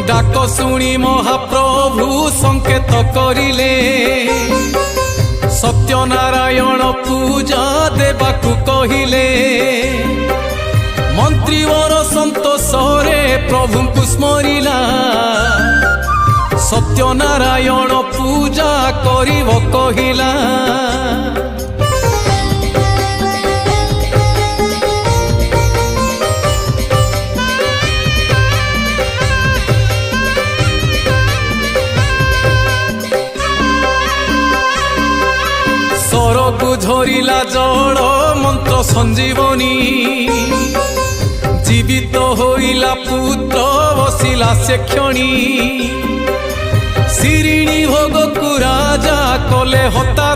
डाक शुणी महाप्रभु संकेत करिले सत्यनारायण पूजा देवाकू कहिले मंत्रीवर संतोष रे प्रभु को स्मरिला सत्यनारायण पूजा करिव कहिला सरकू झरिला जड़ मंत्र संजीवनी जीवित होइला पुत्र बसिला से क्षणी शिरिणी भोग को राजा कले हता